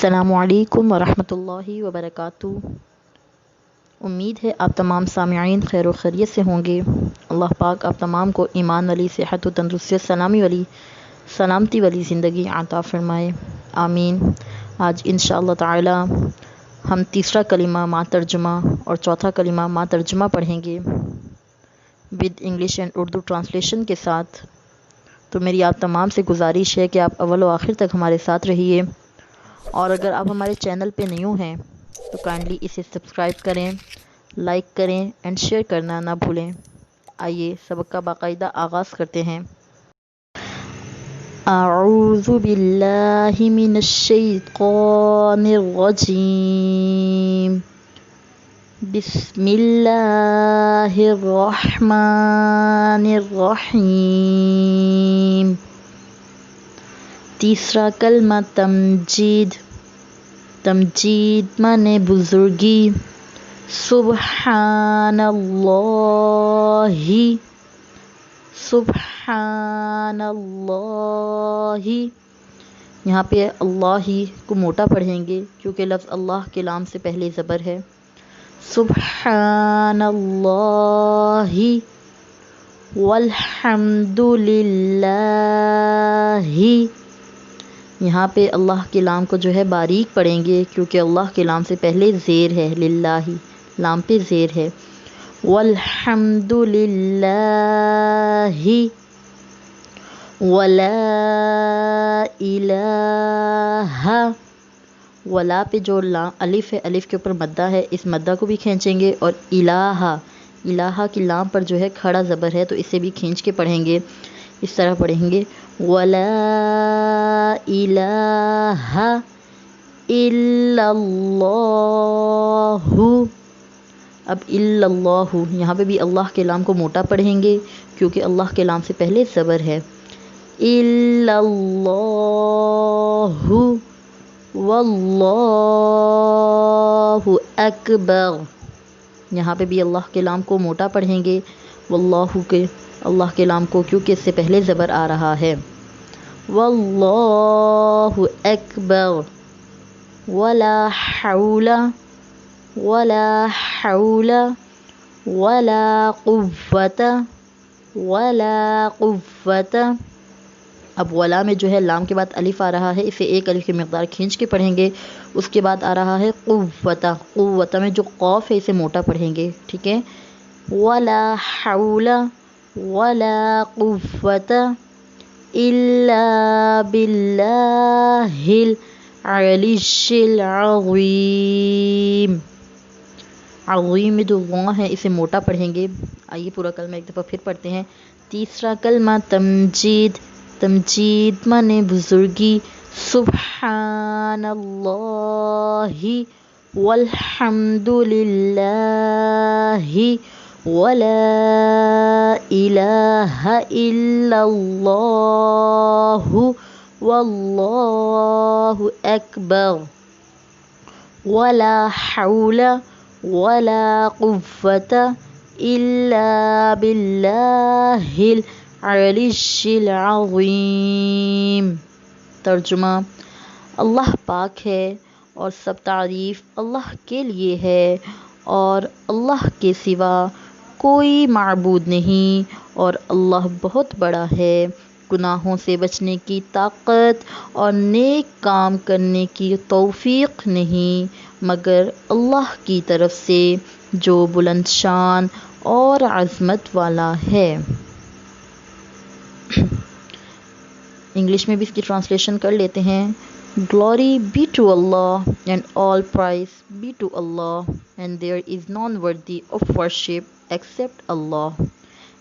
अस्सलामुअलैकुम वरहमतुल्लाहि वबरकातुहू। उम्मीद है आप तमाम सामिईन खैर व खैरियत से होंगे। अल्लाह पाक आप तमाम को ईमान वाली, सेहत व तंदुरुस्ती, सलामी वाली, सलामती वाली ज़िंदगी अता फरमाए, आमीन। आज इंशाअल्लाह ताला हम तीसरा कलिमा मा तर्जुमा और चौथा कलिमा मा तर्जुमा पढ़ेंगे with English and Urdu translation के साथ। तो मेरी आप तमाम से गुजारिश है कि आप अव्वल व आखिर तक हमारे साथ रहिए, और अगर आप हमारे चैनल पे न्यू हैं तो काइंडली इसे सब्सक्राइब करें, लाइक करें एंड शेयर करना ना भूलें। आइए सबक का बाकायदा आगाज़ करते हैं। अऊज़ु बिल्लाहि मिनश शैतानिर रजीम, बिस्मिल्लाहिर रहमानिर रहीम। तीसरा कलमा तमजीद। तमजीद माने बुजुर्गी। सुब्हानल्लाहि, सुब्हानल्लाहि। यहाँ पे अल्लाही को मोटा पढ़ेंगे क्योंकि लफ्ज़ अल्लाह के लाम से पहले ज़बर है। सुब्हानल्लाहि वल्हम्दुलिल्लाहि। यहाँ पे अल्लाह के लाम को जो है बारीक पढ़ेंगे क्योंकि अल्लाह के लाम से पहले ज़ेर है, लिल्लाही लाम पे ज़ेर है। वल्हम्दुलिल्लाहि वला इलाहा। वला पे जो लाम अलिफ है, अलिफ के ऊपर मद्दा है, इस मद्दा को भी खींचेंगे। और इलाहा, इलाहा की लाम पर जो है खड़ा ज़बर है तो इसे भी खींच के पढ़ेंगे। इस तरह पढ़ेंगे वला इलाहा इल्लल्लाहु। अब इल्लल्लाहु यहाँ पे भी अल्लाह के लाम को मोटा पढ़ेंगे क्योंकि अल्लाह के लाम से पहले ज़बर है। इल्लल्लाहु वल्लाहु अकबर। यहाँ पे भी अल्लाह के लाम को मोटा पढ़ेंगे, वल्लाहु के अल्लाह के लाम को, क्योंकि इससे पहले ज़बर आ रहा है। वल्लाहु अकबर वला हौला वला हौला वला कुव्वता वला कुव्वता। अब वला में जो है लाम के बाद अलिफ आ रहा है, इसे एक अलिफ की मिक़दार खींच के पढ़ेंगे। उसके बाद आ रहा है कुव्वता। कुव्वता में जो क़ौफ़ है इसे मोटा पढ़ेंगे, ठीक है। वला हौला वला कुव्वता इल्ला बिल्लाहिल अलिय्यिल अज़ीम। अज़ीम में जो वा है इसे मोटा पढ़ेंगे। आइए पूरा कलमा एक दफ़ा फिर पढ़ते हैं। तीसरा कलमा तमजीद। तमजीद माने बुजुर्गी। सुब्हानल्लाहि वल्हम्दुलिल्लाहि वला इलाहा इल्लल्लाहु वल्लाहु अकबर वला हौला वला कुव्वता इल्ला बिल्लाहिल अलिय्यिल अज़ीम। तर्जुमा। अल्लाह पाक है और सब तारीफ़ अल्लाह के लिए है, और अल्लाह के सिवा कोई माबूद नहीं, और अल्लाह बहुत बड़ा है। गुनाहों से बचने की ताकत और नेक काम करने की तौफ़ीक़ नहीं मगर अल्लाह की तरफ से जो बुलंद शान और अज़मत वाला है। इंग्लिश में भी इसकी ट्रांसलेशन कर लेते हैं। Glory be to Allah and all praise be to Allah, and there is none worthy of worship except Allah,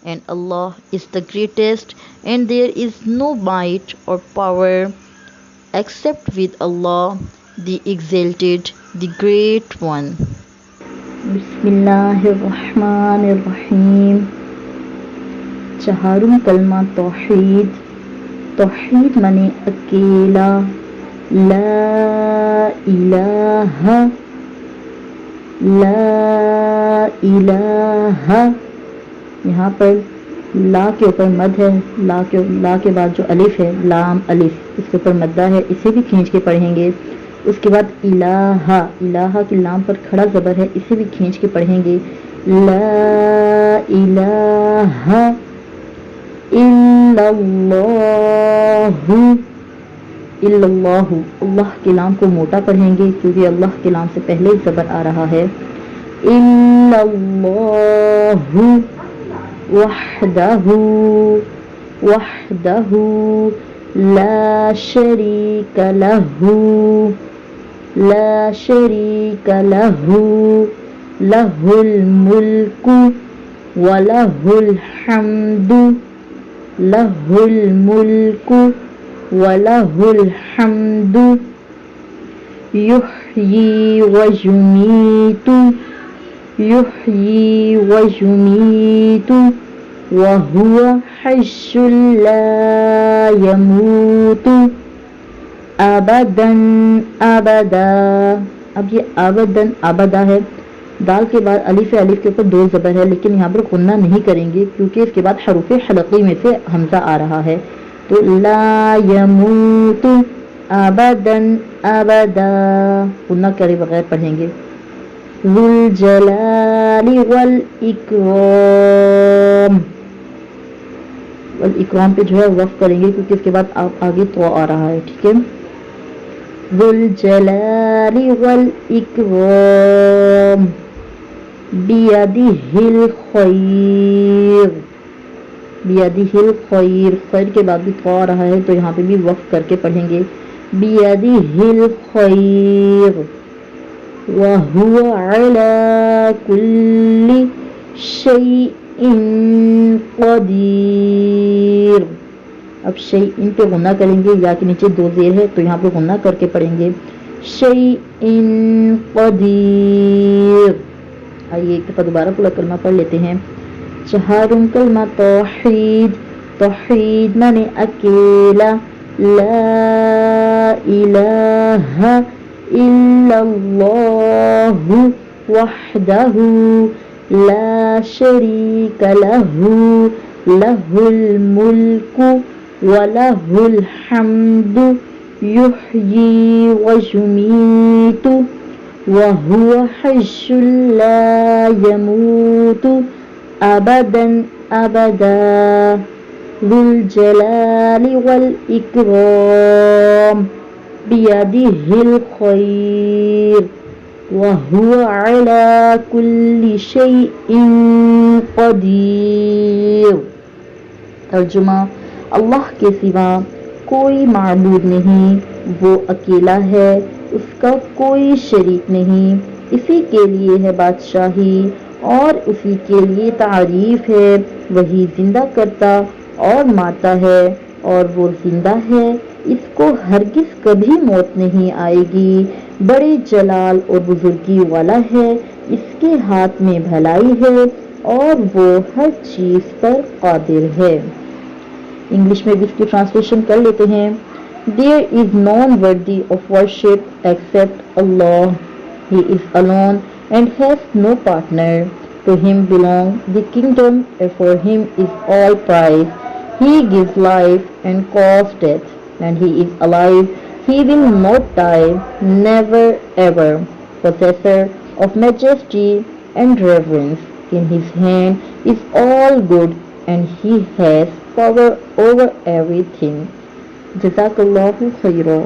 and Allah is the greatest, and there is no might or power except with Allah, the exalted, the great one. बिस्मिल्लाहिर्रहमानिर्रहीम। चहारुम कलमा तौहीद। तौहीद माने अकेला। ला इलाहा ला इलाहा। यहाँ पर ला के ऊपर मद है, ला के बाद जो अलिफ है, लाम अलिफ, इसके ऊपर मद्दा है, इसे भी खींच के पढ़ेंगे। اس کے بعد الہا، الہا کی لام پر کھڑا زبر ہے، اسے بھی کھینچ کے پڑھیں گے لا الہ الا اللہ، الا اللہ، اللہ کے لام کو موٹا پڑھیں گے کیونکہ اللہ کے لام سے پہلے زبر آ رہا ہے، الا اللہ وحدہ، وحدہ لا شریک لہ، لا شریک لہ، لہ الملک ولہ الحمد، لہ الملک ولہ الحمد، یحیی ویمیت، یحیی ویمیت وہو حی لا یموت ابداً ابدا۔ اب یہ ابداً ابدا ہے، دال کے بعد الف الف کے اوپر دو زبر ہے، لیکن یہاں پر غنہ نہیں کریں گے کیونکہ اس کے بعد حروف حلقی میں سے حمزہ آ رہا ہے، تو لا یموت ابداً ابدا غنہ کرے بغیر پڑھیں گے۔ ذو الجلال والاکرام، والاکرام پہ جو ہے وقف کریں گے کیونکہ اس کے بعد آگے تو آ رہا ہے، ٹھیک ہے۔ ذو الجلال والاکرام بیدہ الخیر، بیدہ الخیر، خیر کے بعد بھی تو آ رہا ہے تو یہاں پہ بھی وقف کر کے پڑھیں گے بیدہ الخیر وَهُوَ عَلَى كُلِّ شَيْءٍ قَدِيرٌ۔ اب شیء پہ غنہ کریں گے، یا کے نیچے دو زیر ہے تو یہاں پہ غنہ کر کے پڑھیں گے شیء قدیر۔ آئیے ایک دفعہ دوبارہ پورا کلمہ پڑھ لیتے ہیں۔ چہارم کلمہ توحید، توحید مانے اکیلا، لا الہ الا اللہ وحدہ لا شریک لہ، لہ الملک ولہ الحمد یحیی ویمیت وہو حی لا یموت ابدا ابدا، ذو الجلال والاکرام بیدہ الخیر وَهُوَ عَلَى كُلِّ شَيْءٍ قَدِيرٌ۔ ترجمہ، اللہ کے سوا کوئی معبود نہیں، وہ اکیلا ہے، اس کا کوئی شریک نہیں، اسی کے لیے ہے بادشاہی اور اسی کے لیے تعریف ہے، وہی زندہ کرتا اور مارتا ہے، اور وہ زندہ ہے، اس کو ہرگز کبھی موت نہیں آئے گی، بڑے جلال اور بزرگی والا ہے، اس کے ہاتھ میں بھلائی ہے اور وہ ہر چیز پر قادر ہے۔ انگلش میں بھی اس کی ٹرانسلیشن کر لیتے ہیں۔ There is none worthy of worship except Allah. He is alone and has no partner. To him belong the kingdom and for him is all praise. He gives life and causes death, and he is alive. He will not die, never ever. Possessor of majesty and reverence. In his hand is all good, and he has power over everything. Jazakallahu khairan.